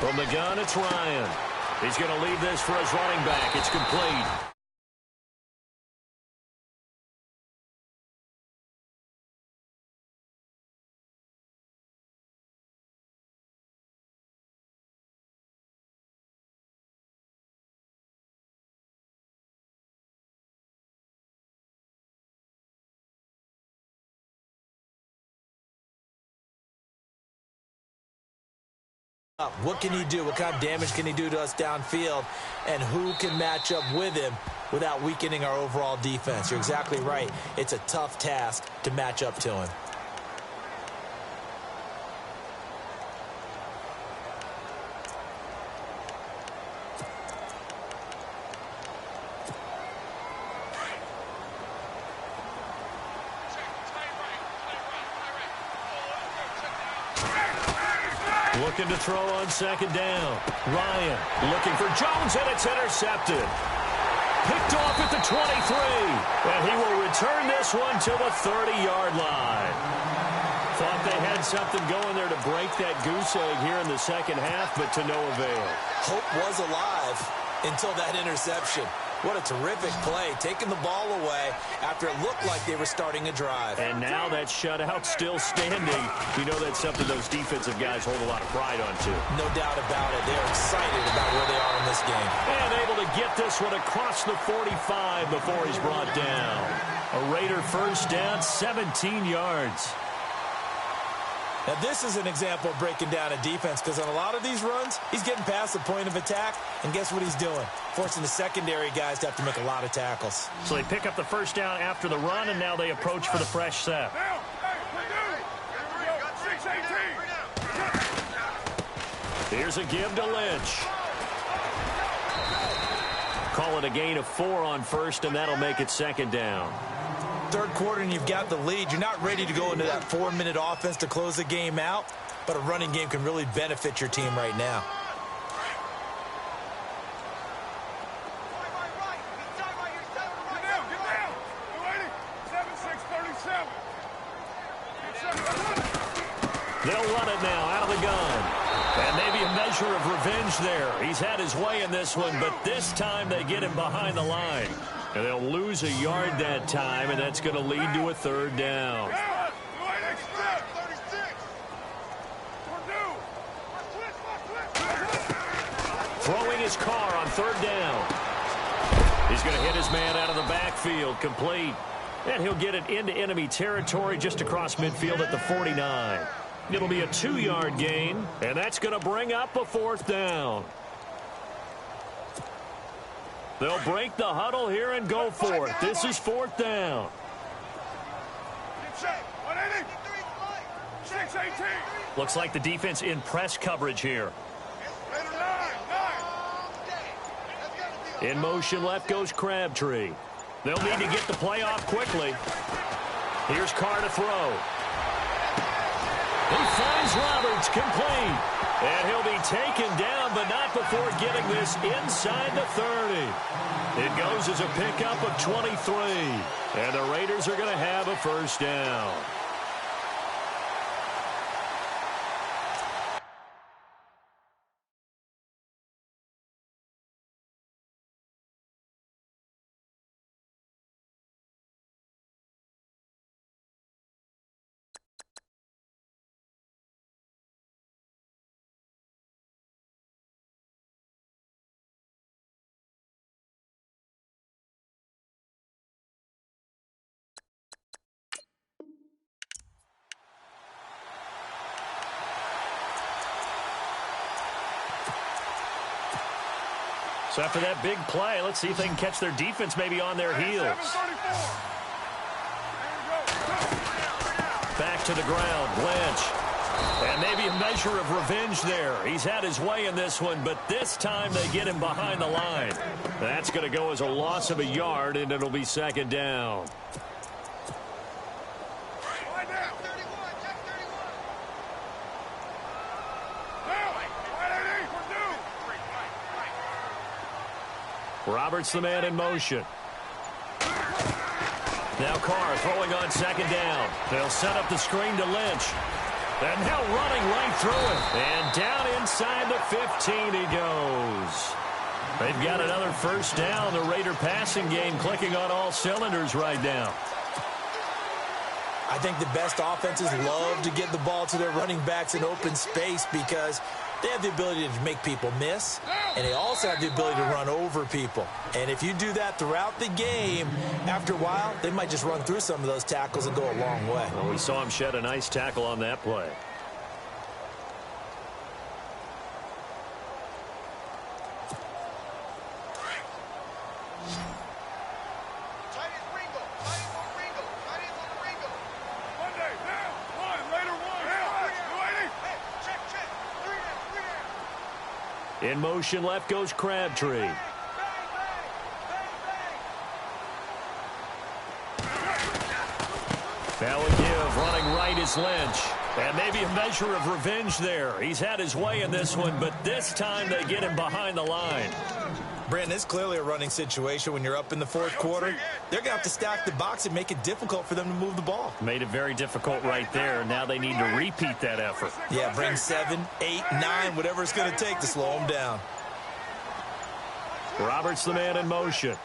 From the gun, it's Ryan. He's going to leave this for his running back. It's complete. What can he do? What kind of damage can he do to us downfield? And who can match up with him without weakening our overall defense? You're exactly right. It's a tough task to match up to him. Looking to throw on second down. Ryan looking for Jones, and it's intercepted. Picked off at the 23. And he will return this one to the 30-yard line. Thought they had something going there to break that goose egg here in the second half, but to no avail. Hope was alive until that interception. What a terrific play, taking the ball away after it looked like they were starting a drive. And now that shutout still standing. You know that's something those defensive guys hold a lot of pride on, too. No doubt about it. They're excited about where they are in this game. And able to get this one across the 45 before he's brought down. A Raider first down, 17 yards. Now, this is an example of breaking down a defense because on a lot of these runs, he's getting past the point of attack, and guess what he's doing? Forcing the secondary guys to have to make a lot of tackles. So they pick up the first down after the run, and now they approach for the fresh set. Here's a give to Lynch. Call it a gain of 4 on first, and that'll make it second down. Third quarter and you've got the lead. You're not ready to go into that 4-minute offense to close the game out, but a running game can really benefit your team right now. They'll run it now out of the gun. And maybe a measure of revenge there. He's had his way in this one, but this time they get him behind the line. And they'll lose a yard that time, and that's going to lead to a third down. Throwing his car on third down. He's going to hit his man out of the backfield, complete. And he'll get it into enemy territory just across midfield at the 49. It'll be a 2-yard gain, and that's going to bring up a fourth down. They'll break the huddle here and go for it. This is fourth down. Looks like the defense in press coverage here. In motion left goes Crabtree. They'll need to get the play off quickly. Here's Carr to throw. He finds Roberts, complete. And he'll be taken down, but not before getting this inside the 30. It goes as a pickup of 23. And the Raiders are going to have a first down. So after that big play, let's see if they can catch their defense maybe on their heels. Back to the ground, Lynch. And maybe a measure of revenge there. He's had his way in this one, but this time they get him behind the line. That's going to go as a loss of a yard, and it'll be second down. Roberts the man in motion. Now Carr throwing on second down. They'll set up the screen to Lynch. And now running right through it. And down inside the 15 he goes. They've got another first down. The Raider passing game clicking on all cylinders right now. I think the best offenses love to get the ball to their running backs in open space because they have the ability to make people miss, and they also have the ability to run over people. And if you do that throughout the game, after a while, they might just run through some of those tackles and go a long way. Well, we saw him shed a nice tackle on that play. In motion, left goes Crabtree. Now a give, running right is Lynch. And maybe a measure of revenge there. He's had his way in this one, but this time they get him behind the line. Brandon, it's clearly a running situation when you're up in the fourth quarter. They're going to have to stack the box and make it difficult for them to move the ball. Made it very difficult right there. Now they need to repeat that effort. Yeah, bring 7, 8, 9, whatever it's going to take to slow them down. Roberts the man in motion.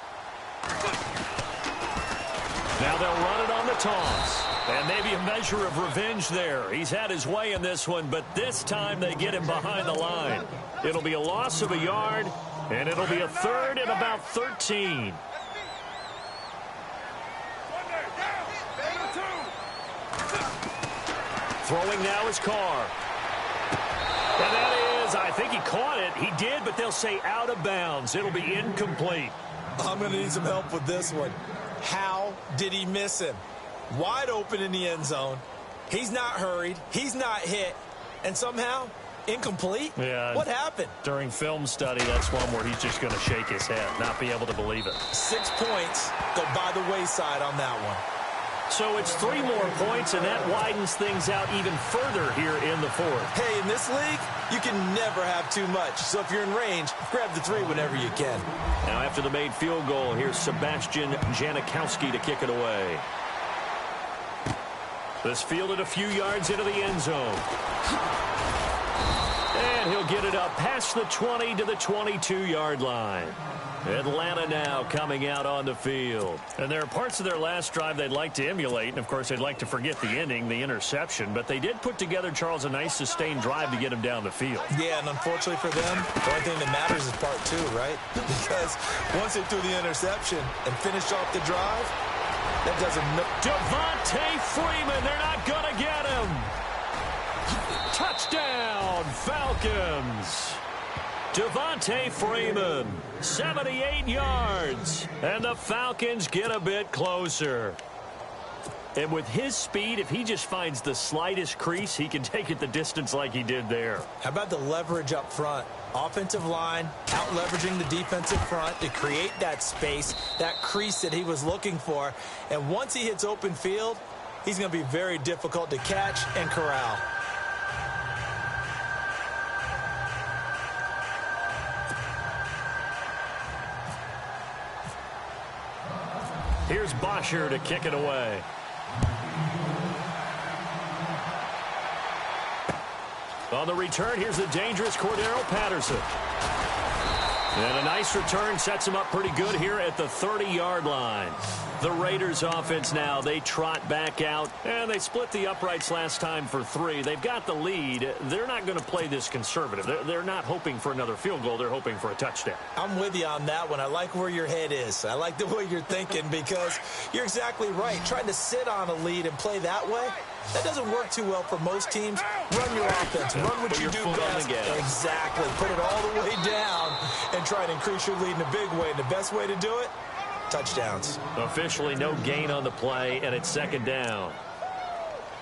Now they'll run it on the toss. And maybe a measure of revenge there. He's had his way in this one, but this time they get him behind the line. It'll be a loss of a yard, and it'll be a third and about 13. Throwing now is Carr. And that is, I think he caught it. He did, but they'll say out of bounds. It'll be incomplete. I'm going to need some help with this one. How did he miss him? Wide open in the end zone. He's not hurried. He's not hit. And somehow, incomplete? Yeah. What happened? During film study, that's one where he's just going to shake his head, not be able to believe it. 6 points go by the wayside on that one. So it's 3 more points, and that widens things out even further here in the fourth. Hey, in this league, you can never have too much. So if you're in range, grab the 3 whenever you can. Now after the made field goal, here's Sebastian Janikowski to kick it away. This fielded a few yards into the end zone. And he'll get it up past the 20 to the 22-yard line. Atlanta now coming out on the field. And there are parts of their last drive they'd like to emulate. And, of course, they'd like to forget the ending, the interception. But they did put together, Charles, a nice sustained drive to get him down the field. Yeah, and unfortunately for them, the only thing that matters is part 2, right? Because once they threw the interception and finished off the drive, that doesn't... Devontae Freeman, they're not going to get him. Touchdown, Falcons. Devontae Freeman, 78 yards. And the Falcons get a bit closer. And with his speed, if he just finds the slightest crease, he can take it the distance like he did there. How about the leverage up front? Offensive line out-leveraging the defensive front to create that space, that crease that he was looking for. And once he hits open field, he's going to be very difficult to catch and corral. Here's Bosher to kick it away. On the return, here's the dangerous Cordero Patterson. And a nice return sets him up pretty good here at the 30-yard line. The Raiders offense now, they trot back out, and they split the uprights last time for 3. They've got the lead. They're not going to play this conservative. They're not hoping for another field goal. They're hoping for a touchdown. I'm with you on that one. I like where your head is. I like the way you're thinking because you're exactly right. Trying to sit on a lead and play that way, that doesn't work too well for most teams. Run your offense. Run what you do best. Exactly. Put it all the way down and try and increase your lead in a big way. And the best way to do it, touchdowns. Officially no gain on the play, and it's second down.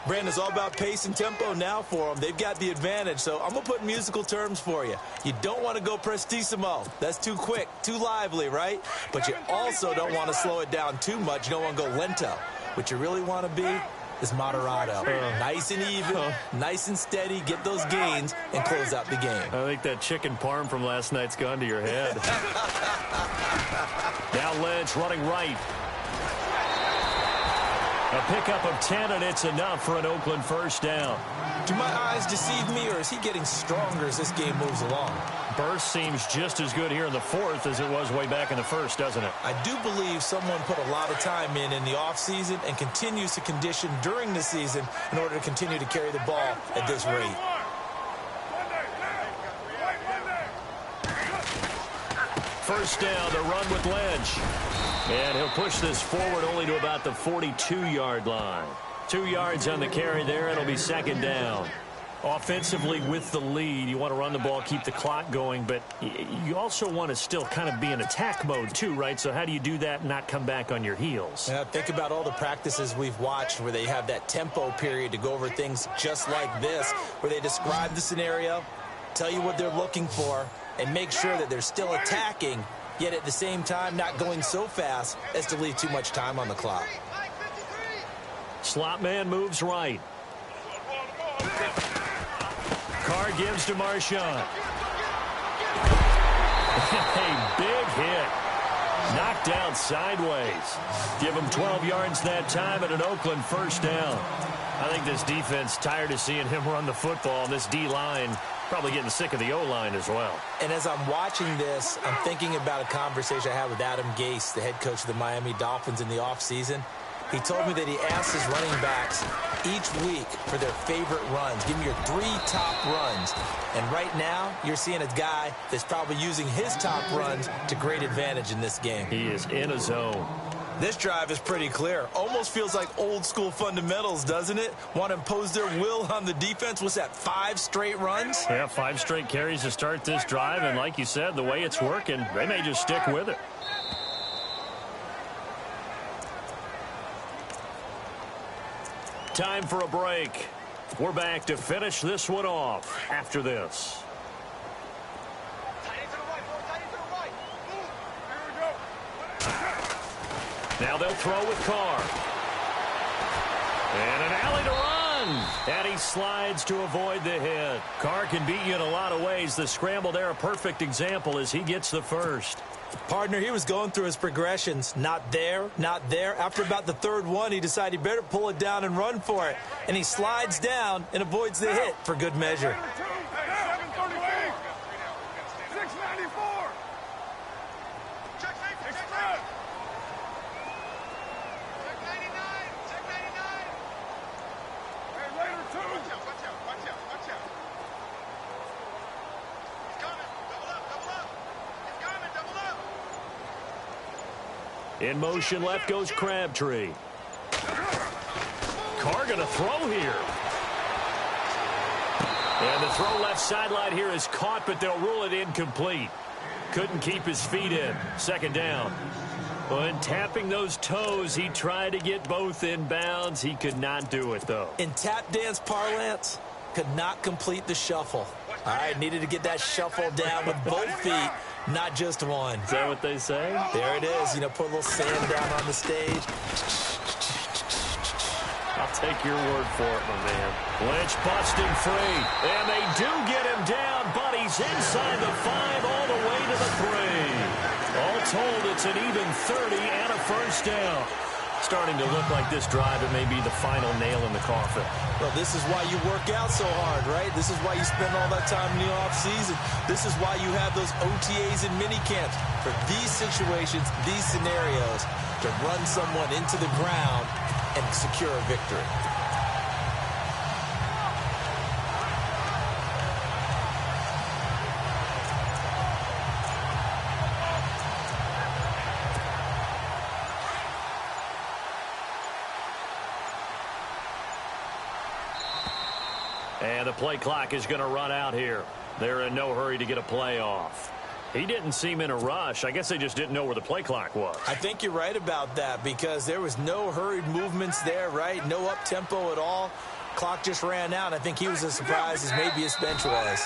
Brandon, it's all about pace and tempo now for them. They've got the advantage, so I'm going to put musical terms for you. You don't want to go prestissimo. That's too quick, too lively, right? But you also don't want to slow it down too much. You don't want to go lento. What you really want to be is moderato. Nice and even, nice and steady, get those gains, and close out the game. I think that chicken parm from last night's gone to your head. Now Lynch running right. A pickup of 10, and it's enough for an Oakland first down. Do my eyes deceive me, or is he getting stronger as this game moves along? Burst seems just as good here in the fourth as it was way back in the first, doesn't it? I do believe someone put a lot of time in the offseason and continues to condition during the season in order to continue to carry the ball at this rate. First down, the run with Lynch. And he'll push this forward only to about the 42-yard line. 2 yards on the carry there. It'll be second down. Offensively with the lead, you want to run the ball, keep the clock going, but you also want to still kind of be in attack mode too, right? So how do you do that and not come back on your heels? Yeah, think about all the practices we've watched where they have that tempo period to go over things just like this, where they describe the scenario, tell you what they're looking for, and make sure that they're still attacking, yet at the same time not going so fast as to leave too much time on the clock. Slot man moves right. Carr gives to Marshawn. A big hit. Knocked down sideways. Give him 12 yards that time and an Oakland first down. I think this defense tired of seeing him run the football, and this D-line probably getting sick of the O-line as well. And as I'm watching this, I'm thinking about a conversation I had with Adam Gase, the head coach of the Miami Dolphins in the offseason. He told me that he asked his running backs each week for their favorite runs. Give me your 3 top runs. And right now, you're seeing a guy that's probably using his top runs to great advantage in this game. He is in a zone. This drive is pretty clear. Almost feels like old school fundamentals, doesn't it? Want to impose their will on the defense. What's that, 5 straight runs? Yeah, 5 straight carries to start this drive. And like you said, the way it's working, they may just stick with it. Time for a break. We're back to finish this one off after this. Now they'll throw with Carr. And an alley to run. And he slides to avoid the hit. Carr can beat you in a lot of ways. The scramble there, a perfect example as he gets the first. Partner, he was going through his progressions. Not there, not there. After about the third one, he decided he better pull it down and run for it. And he slides down and avoids the hit for good measure. In motion left goes Crabtree. Carr going to throw here. And the throw left sideline here is caught, but they'll rule it incomplete. Couldn't keep his feet in. Second down. When tapping those toes, he tried to get both in bounds. He could not do it, though. In tap dance parlance, could not complete the shuffle. All right, needed to get that shuffle down with both feet, not just one. Is that what they say? There it is. You know, put a little sand down on the stage. I'll take your word for it, my man. Lynch busting free. And they do get him down, but he's inside the 5 all the way to the 3. All told, it's an even 30 and a first down. Starting to look like this drive, it may be the final nail in the coffin. Well, this is why you work out so hard, right? This is why you spend all that time in the offseason. This is why you have those OTAs and mini camps. For these situations, these scenarios, to run someone into the ground and secure a victory. And the play clock is going to run out here. They're in no hurry to get a play off. He didn't seem in a rush. I guess they just didn't know where the play clock was. I think you're right about that because there was no hurried movements there, right? No up-tempo at all. Clock just ran out. I think he was as surprised as maybe his bench was.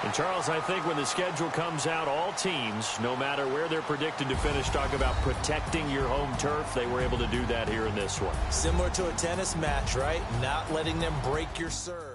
And, Charles, I think when the schedule comes out, all teams, no matter where they're predicted to finish, talk about protecting your home turf. They were able to do that here in this one. Similar to a tennis match, right? Not letting them break your serve.